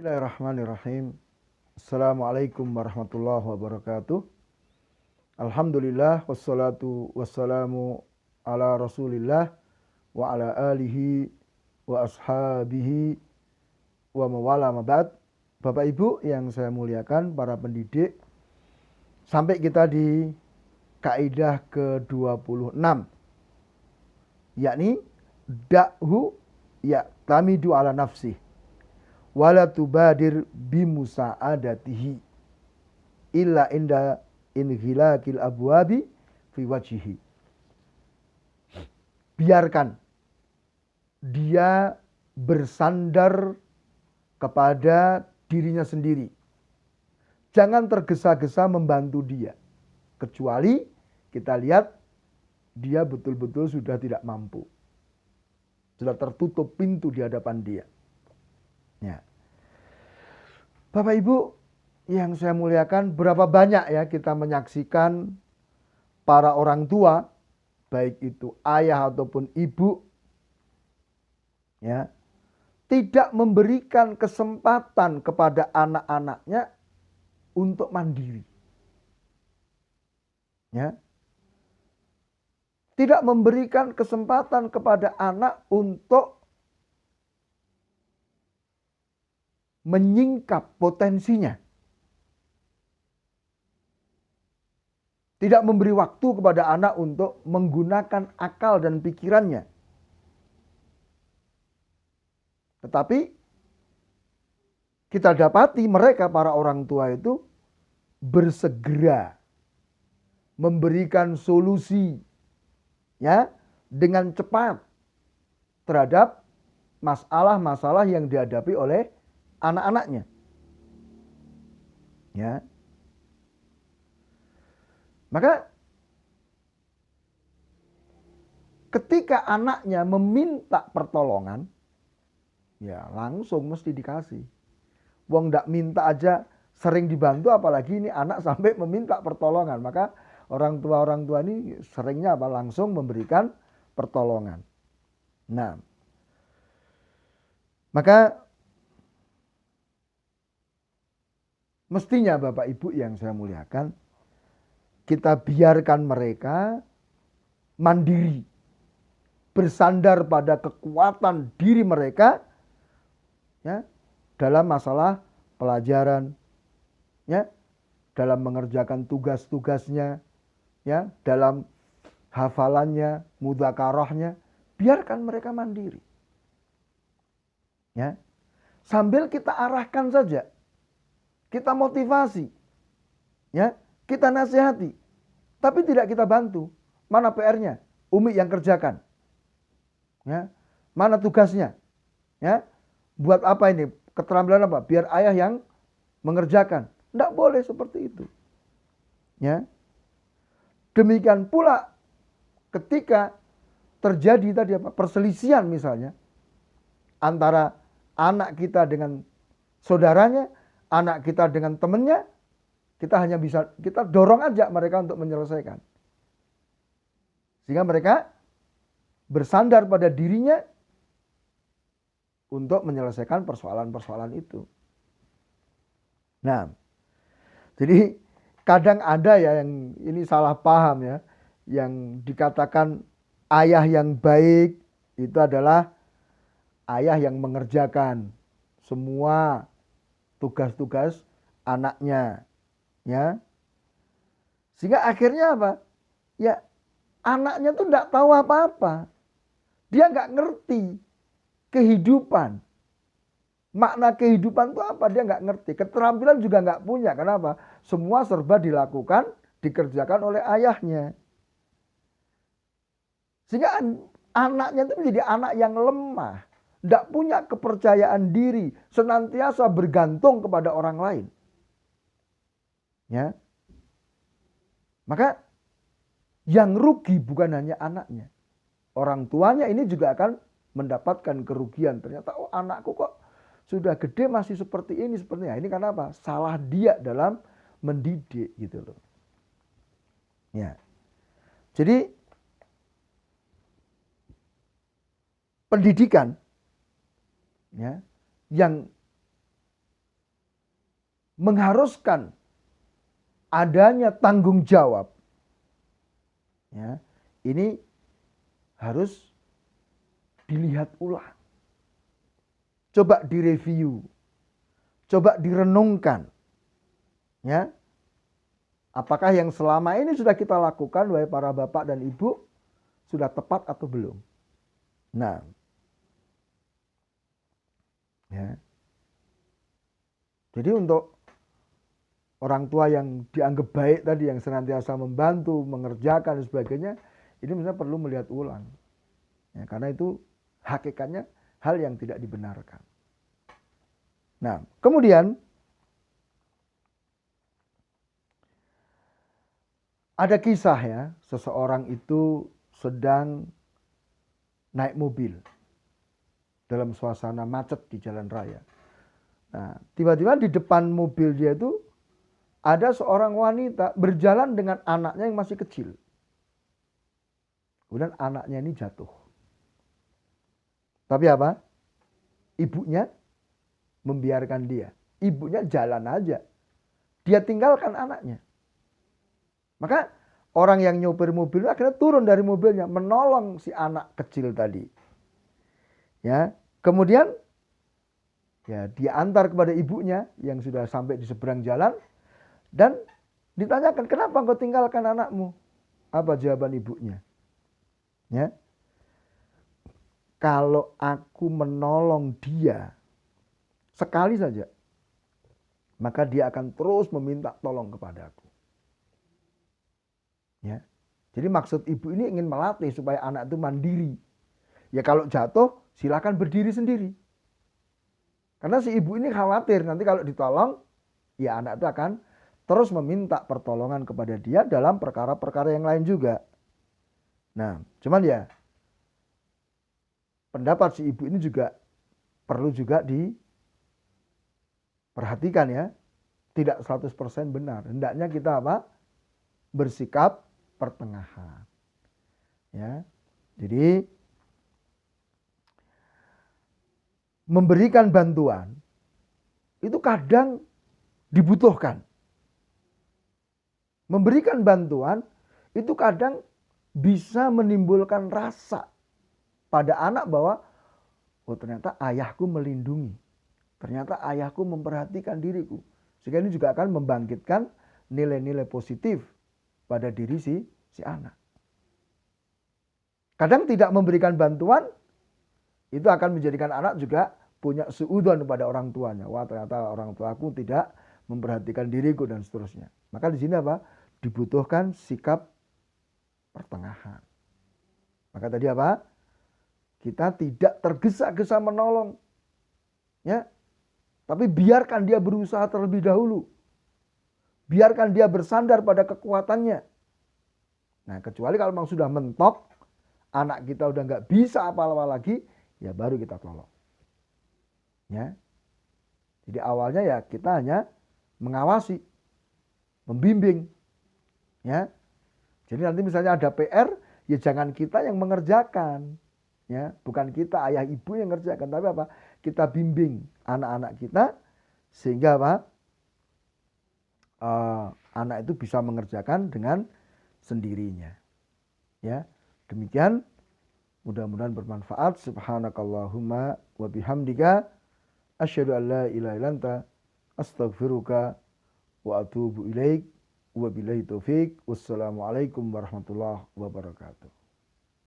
Bismillahirrahmanirrahim. Assalamualaikum warahmatullahi wabarakatuh. Alhamdulillah wassalatu wassalamu ala Rasulillah wa ala alihi wa ashabihi wa mawala mabad. Bapak Ibu yang saya muliakan, para pendidik, sampai kita di kaidah ke-26, yakni da'hu ya'tamidu ala nafsih wala tubadir bimusa'adatihi illa inda inghilakil abwabi fi wajhihi. Biarkan dia bersandar kepada dirinya sendiri. Jangan tergesa-gesa membantu dia. Kecuali kita lihat dia betul-betul sudah tidak mampu. Sudah tertutup pintu di hadapan dia. Ya. Bapak Ibu yang saya muliakan, berapa banyak ya kita menyaksikan para orang tua, baik itu ayah ataupun ibu, ya, tidak memberikan kesempatan kepada anak-anaknya untuk mandiri. Ya. Tidak memberikan kesempatan kepada anak untuk menyingkap potensinya. Tidak memberi waktu kepada anak untuk menggunakan akal dan pikirannya. Tetapi kita dapati mereka para orang tua itu bersegera memberikan solusi, ya, dengan cepat terhadap masalah-masalah yang dihadapi oleh anak-anaknya. Ya. Maka ketika anaknya meminta pertolongan, ya langsung mesti dikasih. Wong ndak minta aja sering dibantu, apalagi ini anak sampai meminta pertolongan. Maka orang tua ini seringnya apa? Langsung memberikan pertolongan. Nah, maka mestinya Bapak Ibu yang saya muliakan, kita biarkan mereka mandiri, bersandar pada kekuatan diri mereka, ya, dalam masalah pelajaran, ya, dalam mengerjakan tugas-tugasnya, ya, dalam hafalannya, mudzakarahnya, biarkan mereka mandiri. Ya. Sambil kita arahkan saja. Kita motivasi, ya, kita nasihati, tapi tidak kita bantu. Mana PR-nya? Umi yang kerjakan, ya. Mana tugasnya? Ya. Buat apa ini? Keterampilan apa? Biar ayah yang mengerjakan. Tidak boleh seperti itu. Ya. Demikian pula ketika terjadi tadi apa? Perselisihan misalnya antara anak kita dengan saudaranya, anak kita dengan temannya, kita hanya bisa, kita dorong aja mereka untuk menyelesaikan. Sehingga mereka bersandar pada dirinya untuk menyelesaikan persoalan-persoalan itu. Nah, jadi kadang ada ya yang ini salah paham ya, yang dikatakan ayah yang baik itu adalah ayah yang mengerjakan semua tugas-tugas anaknya, ya. Sehingga akhirnya apa? Ya, anaknya tuh enggak tahu apa-apa. Dia enggak ngerti kehidupan. Makna kehidupan itu apa? Dia enggak ngerti. Keterampilan juga enggak punya. Kenapa? Semua serba dilakukan, dikerjakan oleh ayahnya. Sehingga anaknya itu menjadi anak yang lemah. Tidak punya kepercayaan diri, senantiasa bergantung kepada orang lain. Ya. Maka yang rugi bukan hanya anaknya. Orang tuanya ini juga akan mendapatkan kerugian. Ternyata oh anakku kok sudah gede masih seperti ini, sepertinya. Ini karena apa? Salah dia dalam mendidik gitu loh. Ya. Jadi pendidikan, ya, yang mengharuskan adanya tanggung jawab, ya, ini harus dilihat ulang. Coba direview, coba direnungkan. Ya. Apakah yang selama ini sudah kita lakukan, wahai para bapak dan ibu, sudah tepat atau belum? Nah, ya. Jadi untuk orang tua yang dianggap baik tadi, yang senantiasa membantu, mengerjakan dan sebagainya, ini misalnya perlu melihat ulang. Ya, karena itu hakikatnya hal yang tidak dibenarkan. Nah, kemudian ada kisah ya, seseorang itu sedang naik mobil dalam suasana macet di jalan raya. Nah, tiba-tiba di depan mobil dia itu ada seorang wanita berjalan dengan anaknya yang masih kecil. Kemudian anaknya ini jatuh. Tapi apa? Ibunya membiarkan dia. Ibunya jalan aja. Dia tinggalkan anaknya. Maka orang yang nyopir mobil akhirnya turun dari mobilnya, menolong si anak kecil tadi. Ya, kemudian ya dia antar kepada ibunya yang sudah sampai di seberang jalan dan ditanyakan, kenapa engkau tinggalkan anakmu? Apa jawaban ibunya? Ya, kalau aku menolong dia sekali saja, maka dia akan terus meminta tolong kepadaku. Ya, jadi maksud ibu ini ingin melatih supaya anak itu mandiri. Ya kalau jatuh silakan berdiri sendiri. Karena si ibu ini khawatir nanti kalau ditolong, ya anak itu akan terus meminta pertolongan kepada dia dalam perkara-perkara yang lain juga. Nah, cuman ya pendapat si ibu ini juga perlu juga diperhatikan ya. Tidak 100% benar. Hendaknya kita apa? Bersikap pertengahan. Ya. Jadi memberikan bantuan itu kadang dibutuhkan. Memberikan bantuan itu kadang bisa menimbulkan rasa pada anak bahwa oh ternyata ayahku melindungi. Ternyata ayahku memperhatikan diriku. Sehingga ini juga akan membangkitkan nilai-nilai positif pada diri si anak. Kadang tidak memberikan bantuan itu akan menjadikan anak juga punya suudzon kepada orang tuanya. Wah, ternyata orang tuaku tidak memperhatikan diriku dan seterusnya. Maka di sini apa? Dibutuhkan sikap pertengahan. Maka tadi apa? Kita tidak tergesa-gesa menolong. Ya. Tapi biarkan dia berusaha terlebih dahulu. Biarkan dia bersandar pada kekuatannya. Nah, kecuali kalau memang sudah mentok, anak kita udah nggak bisa apa-apa lagi, ya baru kita tolong. Ya. Jadi awalnya ya kita hanya mengawasi, membimbing. Ya. Jadi nanti misalnya ada PR, ya jangan kita yang mengerjakan. Ya, bukan kita ayah ibu yang mengerjakan, tapi apa? Kita bimbing anak-anak kita sehingga apa? Anak itu bisa mengerjakan dengan sendirinya. Ya. Demikian mudah-mudahan bermanfaat. Subhanakallahumma wa bihamdika asyhadu an la ilaha illa anta astaghfiruka wa atubu ilaik. Wabillahi taufik. Wassalamualaikum warahmatullahi wabarakatuh.